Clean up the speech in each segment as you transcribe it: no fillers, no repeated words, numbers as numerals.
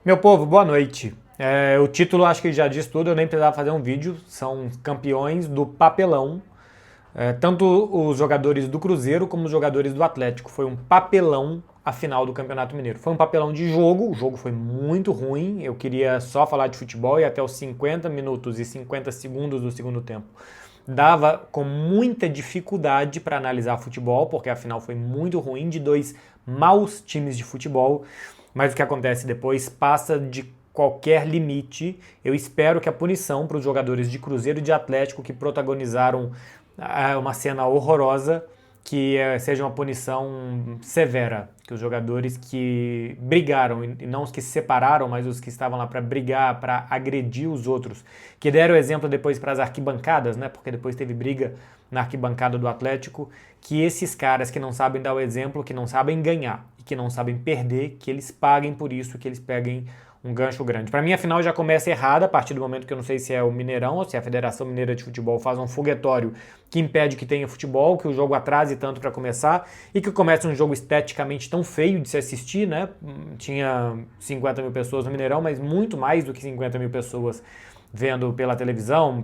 Meu povo, boa noite. O título acho que já diz tudo, eu nem precisava fazer um vídeo. São campeões do papelão. Tanto os jogadores do Cruzeiro como os jogadores do Atlético. Foi um papelão a final do Campeonato Mineiro. Foi um papelão de jogo, o jogo foi muito ruim. Eu queria só falar de futebol e até os 50 minutos e 50 segundos do segundo tempo dava com muita dificuldade para analisar futebol, porque a final foi muito ruim de dois maus times de futebol. Mas o que acontece depois passa de qualquer limite. Eu espero que a punição para os jogadores de Cruzeiro e de Atlético que protagonizaram uma cena horrorosa, que seja uma punição severa, que os jogadores que brigaram, e não os que se separaram, mas os que estavam lá para brigar, para agredir os outros, que deram exemplo depois para as arquibancadas, né? Porque depois teve briga na arquibancada do Atlético, que esses caras que não sabem dar o exemplo, que não sabem ganhar e que não sabem perder, que eles paguem por isso, que eles peguem um gancho grande. Para mim, a final já começa errada a partir do momento que eu não sei se é o Mineirão ou se é a Federação Mineira de Futebol faz um foguetório que impede que tenha futebol, que o jogo atrase tanto para começar e que comece um jogo esteticamente tão feio de se assistir, né? Tinha 50 mil pessoas no Mineirão, mas muito mais do que 50 mil pessoas vendo pela televisão,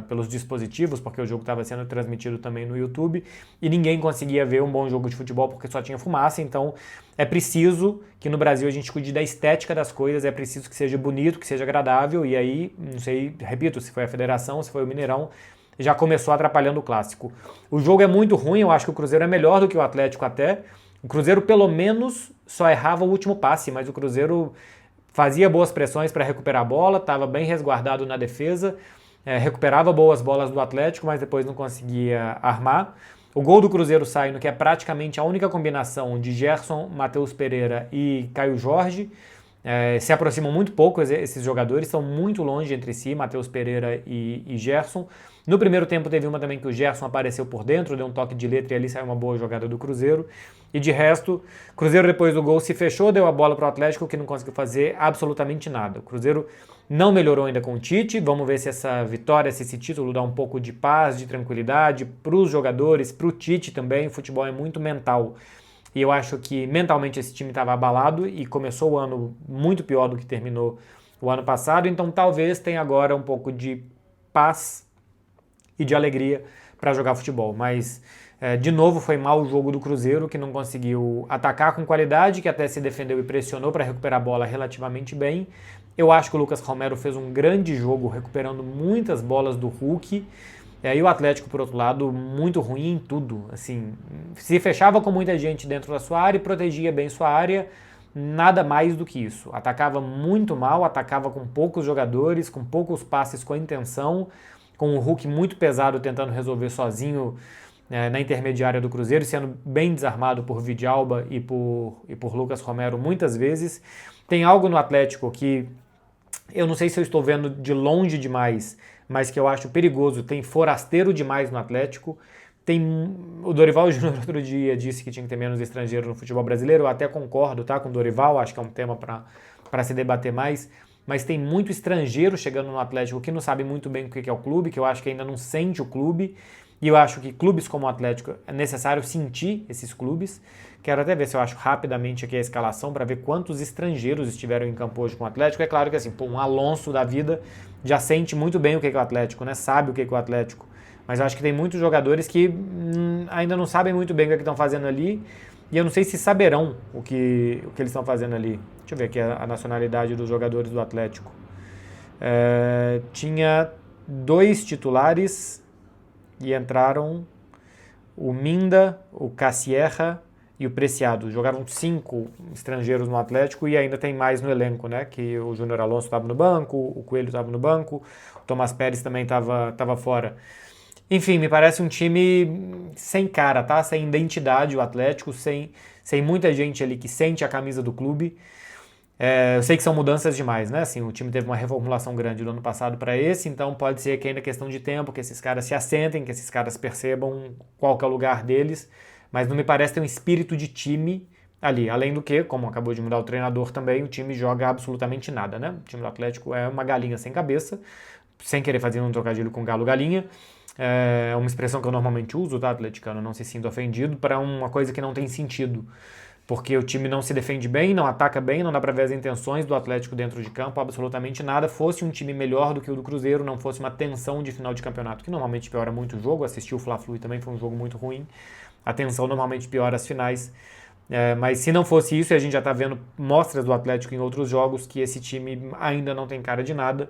pelos dispositivos, porque o jogo estava sendo transmitido também no YouTube, e ninguém conseguia ver um bom jogo de futebol porque só tinha fumaça. Então é preciso que no Brasil a gente cuide da estética das coisas, é preciso que seja bonito, que seja agradável, e aí, não sei, repito, se foi a Federação, se foi o Mineirão, já começou atrapalhando o clássico. O jogo é muito ruim, eu acho que o Cruzeiro é melhor do que o Atlético até. O Cruzeiro pelo menos só errava o último passe, mas o Cruzeiro fazia boas pressões para recuperar a bola, estava bem resguardado na defesa, recuperava boas bolas do Atlético, mas depois não conseguia armar. O gol do Cruzeiro sai no que é praticamente a única combinação de Gerson, Matheus Pereira e Caio Jorge. Se aproximam muito pouco esses jogadores, são muito longe entre si, Matheus Pereira e Gerson. No primeiro tempo teve uma também que o Gerson apareceu por dentro, deu um toque de letra e ali saiu uma boa jogada do Cruzeiro. E de resto, o Cruzeiro depois do gol se fechou, deu a bola para o Atlético que não conseguiu fazer absolutamente nada. O Cruzeiro não melhorou ainda com o Tite, vamos ver se essa vitória, se esse título dá um pouco de paz, de tranquilidade para os jogadores, para o Tite também. O futebol é muito mental. E eu acho que mentalmente esse time estava abalado e começou o ano muito pior do que terminou o ano passado, então talvez tenha agora um pouco de paz e de alegria para jogar futebol. Mas, de novo, foi mal o jogo do Cruzeiro, que não conseguiu atacar com qualidade, que até se defendeu e pressionou para recuperar a bola relativamente bem. Eu acho que o Lucas Romero fez um grande jogo, recuperando muitas bolas do Hulk. E o Atlético, por outro lado, muito ruim em tudo. Assim, se fechava com muita gente dentro da sua área e protegia bem sua área, nada mais do que isso. Atacava muito mal, atacava com poucos jogadores, com poucos passes com a intenção, com o Hulk muito pesado tentando resolver sozinho na intermediária do Cruzeiro, sendo bem desarmado por Vidalba e por Lucas Romero muitas vezes. Tem algo no Atlético que eu não sei se eu estou vendo de longe demais, mas que eu acho perigoso. Tem forasteiro demais no Atlético. Tem o Dorival Júnior outro dia disse que tinha que ter menos estrangeiro no futebol brasileiro. Eu até concordo, tá, com o Dorival, acho que é um tema para se debater mais. Mas tem muito estrangeiro chegando no Atlético que não sabe muito bem o que é o clube, que eu acho que ainda não sente o clube. E eu acho que clubes como o Atlético é necessário sentir esses clubes. Quero até ver se eu acho rapidamente aqui a escalação para ver quantos estrangeiros estiveram em campo hoje com o Atlético. É claro que assim, um Alonso da vida já sente muito bem o que é o Atlético, né? Sabe o que é o Atlético. Mas eu acho que tem muitos jogadores que ainda não sabem muito bem o que estão fazendo ali. E eu não sei se saberão o que eles estão fazendo ali. Deixa eu ver aqui a nacionalidade dos jogadores do Atlético. Tinha dois titulares e entraram o Minda, o Cassierra e o Preciado. Jogaram 5 estrangeiros no Atlético e ainda tem mais no elenco, né? Que o Júnior Alonso estava no banco, o Coelho estava no banco, o Tomás Pérez também estava fora. Enfim, me parece um time sem cara, tá? Sem identidade o Atlético, sem muita gente ali que sente a camisa do clube. Eu sei que são mudanças demais, né? Assim, o time teve uma reformulação grande do ano passado para esse, então pode ser que ainda é questão de tempo, que esses caras se assentem, que esses caras percebam qual que é o lugar deles, mas não me parece ter um espírito de time ali. Além do que, como acabou de mudar o treinador também, o time joga absolutamente nada, né? O time do Atlético é uma galinha sem cabeça, sem querer fazer um trocadilho com galo-galinha. Uma expressão que eu normalmente uso, tá, atleticano? Não se sinta ofendido, para uma coisa que não tem sentido. porque o time não se defende bem, não ataca bem, não dá para ver as intenções do Atlético dentro de campo, absolutamente nada. Fosse um time melhor do que o do Cruzeiro, não fosse uma tensão de final de campeonato, que normalmente piora muito o jogo. Assistir o Fla-Flu também foi um jogo muito ruim. A tensão normalmente piora as finais. Mas se não fosse isso, e a gente já está vendo mostras do Atlético em outros jogos, que esse time ainda não tem cara de nada.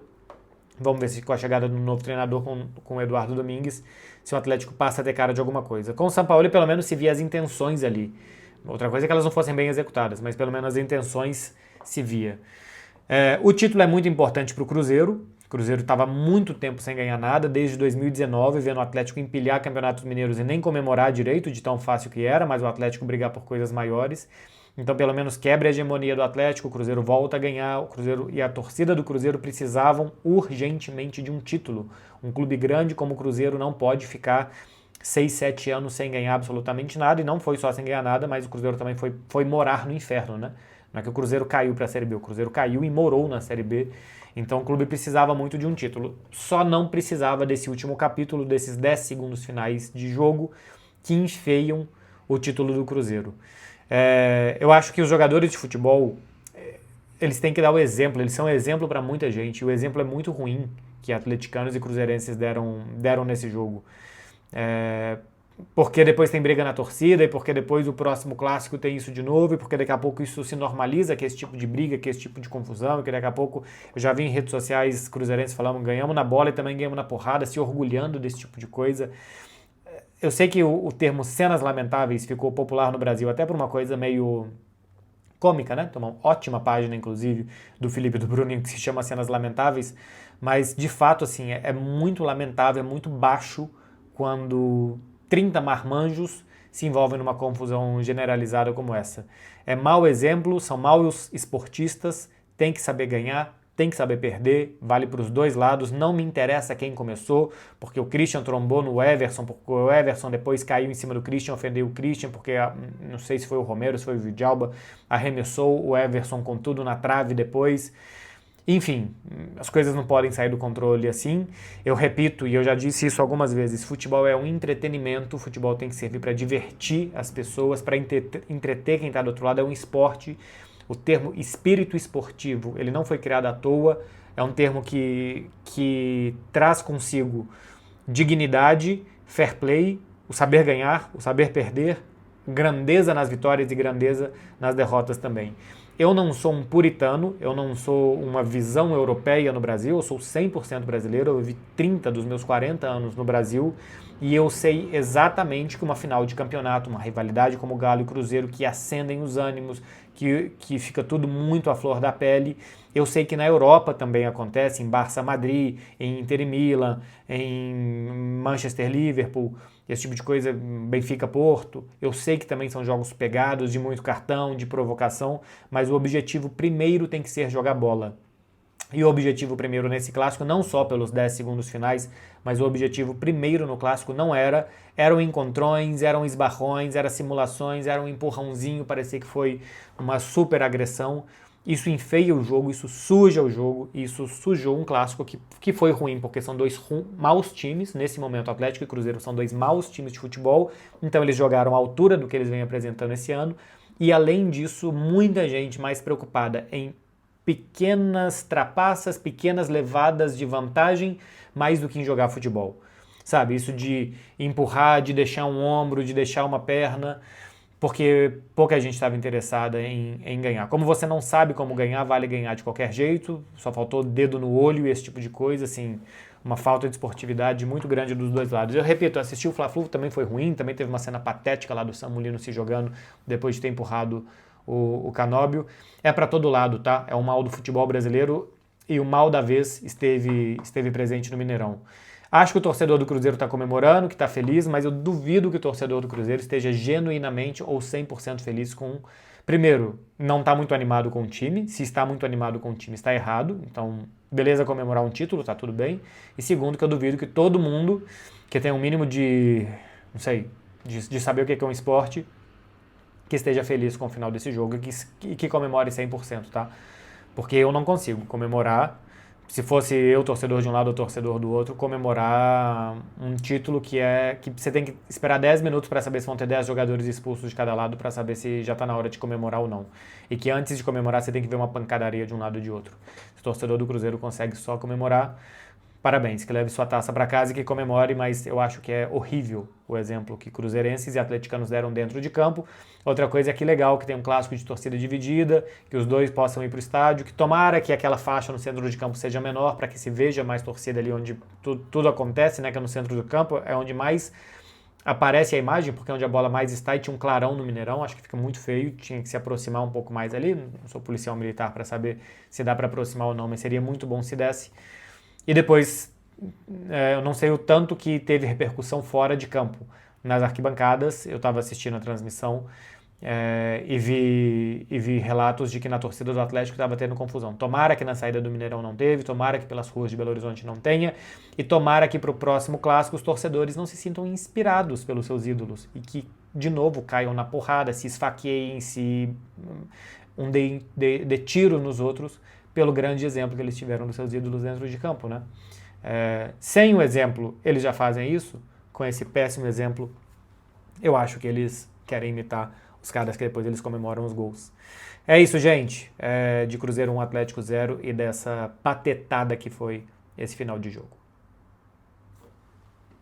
Vamos ver se com a chegada do novo treinador, com o Eduardo Domingues, se o Atlético passa a ter cara de alguma coisa. Com o Sampaoli, pelo menos, se via as intenções ali. Outra coisa é que elas não fossem bem executadas, mas pelo menos as intenções se via. O título é muito importante para o Cruzeiro. O Cruzeiro estava muito tempo sem ganhar nada, desde 2019, vendo o Atlético empilhar campeonatos mineiros e nem comemorar direito de tão fácil que era, mas o Atlético brigar por coisas maiores. Então, pelo menos quebra a hegemonia do Atlético, o Cruzeiro volta a ganhar, o Cruzeiro e a torcida do Cruzeiro precisavam urgentemente de um título. Um clube grande como o Cruzeiro não pode ficar 6, 7 anos sem ganhar absolutamente nada, e não foi só sem ganhar nada, mas o Cruzeiro também foi morar no inferno, né? Não é que o Cruzeiro caiu para a Série B, o Cruzeiro caiu e morou na Série B, então o clube precisava muito de um título. Só não precisava desse último capítulo, desses 10 segundos finais de jogo que enfeiam o título do Cruzeiro. Eu acho que os jogadores de futebol, eles têm que dar o exemplo, eles são exemplo para muita gente, e o exemplo é muito ruim que atleticanos e cruzeirenses deram nesse jogo. Porque depois tem briga na torcida, e porque depois o próximo clássico tem isso de novo, e porque daqui a pouco isso se normaliza, que esse tipo de briga, que esse tipo de confusão, que daqui a pouco eu já vi em redes sociais cruzeirenses falando ganhamos na bola e também ganhamos na porrada, se orgulhando desse tipo de coisa. Eu sei que o termo cenas lamentáveis ficou popular no Brasil até por uma coisa meio cômica, né? Tem uma ótima página, inclusive, do Felipe e do Bruno, que se chama Cenas Lamentáveis, mas de fato, assim, é muito lamentável, é muito baixo quando 30 marmanjos se envolvem numa confusão generalizada como essa. É mau exemplo, são maus esportistas, tem que saber ganhar, tem que saber perder, vale para os dois lados, não me interessa quem começou, porque o Christian trombou no Everson, porque o Everson depois caiu em cima do Christian, ofendeu o Christian, porque não sei se foi o Romero, se foi o Vidalba, arremessou o Everson com tudo na trave depois. Enfim, as coisas não podem sair do controle assim. Eu repito, e eu já disse isso algumas vezes, futebol é um entretenimento, futebol tem que servir para divertir as pessoas, para entreter quem está do outro lado, é um esporte. O termo espírito esportivo, ele não foi criado à toa, é um termo que traz consigo dignidade, fair play, o saber ganhar, o saber perder, grandeza nas vitórias e grandeza nas derrotas também. Eu não sou um puritano, eu não sou uma visão europeia no Brasil, eu sou 100% brasileiro, eu vivi 30 dos meus 40 anos no Brasil e eu sei exatamente que uma final de campeonato, uma rivalidade como Galo e Cruzeiro que acendem os ânimos, que fica tudo muito à flor da pele. Eu sei que na Europa também acontece, em Barça Madrid, em Inter e Milan, em Manchester Liverpool, esse tipo de coisa, Benfica Porto. Eu sei que também são jogos pegados, de muito cartão, de provocação, mas o objetivo primeiro tem que ser jogar bola. E o objetivo primeiro nesse clássico, não só pelos 10 segundos finais, mas o objetivo primeiro no clássico não eram encontrões, eram esbarrões, eram simulações, era um empurrãozinho, parecia que foi uma super agressão. Isso enfeia o jogo, isso suja o jogo, isso sujou um clássico que foi ruim, porque são dois maus times, nesse momento Atlético e Cruzeiro são dois maus times de futebol, então eles jogaram à altura do que eles vêm apresentando esse ano, e além disso, muita gente mais preocupada em pequenas trapaças, pequenas levadas de vantagem, mais do que em jogar futebol. Sabe, isso de empurrar, de deixar um ombro, de deixar uma perna, porque pouca gente estava interessada em ganhar. Como você não sabe como ganhar, vale ganhar de qualquer jeito, só faltou dedo no olho e esse tipo de coisa, assim, uma falta de esportividade muito grande dos dois lados. Eu repito, assistir o Fla-Flu também foi ruim, também teve uma cena patética lá do Samulino se jogando depois de ter empurrado o Canóbio. É para todo lado, tá? É o mal do futebol brasileiro e o mal da vez esteve presente no Mineirão. Acho que o torcedor do Cruzeiro está comemorando, que está feliz, mas eu duvido que o torcedor do Cruzeiro esteja genuinamente ou 100% feliz com... Primeiro, não está muito animado com o time. Se está muito animado com o time, está errado. Então, beleza comemorar um título, tá tudo bem. E segundo, que eu duvido que todo mundo que tem um mínimo de, não sei, de saber o que é um esporte, que esteja feliz com o final desse jogo e que comemore 100%, tá? Porque eu não consigo comemorar se fosse eu, torcedor de um lado ou torcedor do outro, comemorar um título que você tem que esperar 10 minutos para saber se vão ter 10 jogadores expulsos de cada lado para saber se já está na hora de comemorar ou não. E que antes de comemorar você tem que ver uma pancadaria de um lado ou de outro. Se o torcedor do Cruzeiro consegue só comemorar, parabéns, que leve sua taça para casa e que comemore, mas eu acho que é horrível o exemplo que cruzeirenses e atleticanos deram dentro de campo. Outra coisa é que legal que tem um clássico de torcida dividida, que os dois possam ir para o estádio, que tomara que aquela faixa no centro de campo seja menor para que se veja mais torcida ali onde tudo acontece, né, que é no centro do campo, é onde mais aparece a imagem, porque é onde a bola mais está e tinha um clarão no Mineirão, acho que fica muito feio, tinha que se aproximar um pouco mais ali, não sou policial militar para saber se dá para aproximar ou não, mas seria muito bom se desse. E depois, eu não sei o tanto que teve repercussão fora de campo. Nas arquibancadas, eu estava assistindo a transmissão e vi relatos de que na torcida do Atlético estava tendo confusão. Tomara que na saída do Mineirão não teve, tomara que pelas ruas de Belo Horizonte não tenha, e tomara que para o próximo clássico os torcedores não se sintam inspirados pelos seus ídolos e que, de novo, caiam na porrada, se esfaqueiem, se dê tiro nos outros, pelo grande exemplo que eles tiveram dos seus ídolos dentro de campo, né? Sem o exemplo, eles já fazem isso. Com esse péssimo exemplo, eu acho que eles querem imitar os caras que depois eles comemoram os gols. É isso, gente. De Cruzeiro 1, Atlético 0 e dessa patetada que foi esse final de jogo.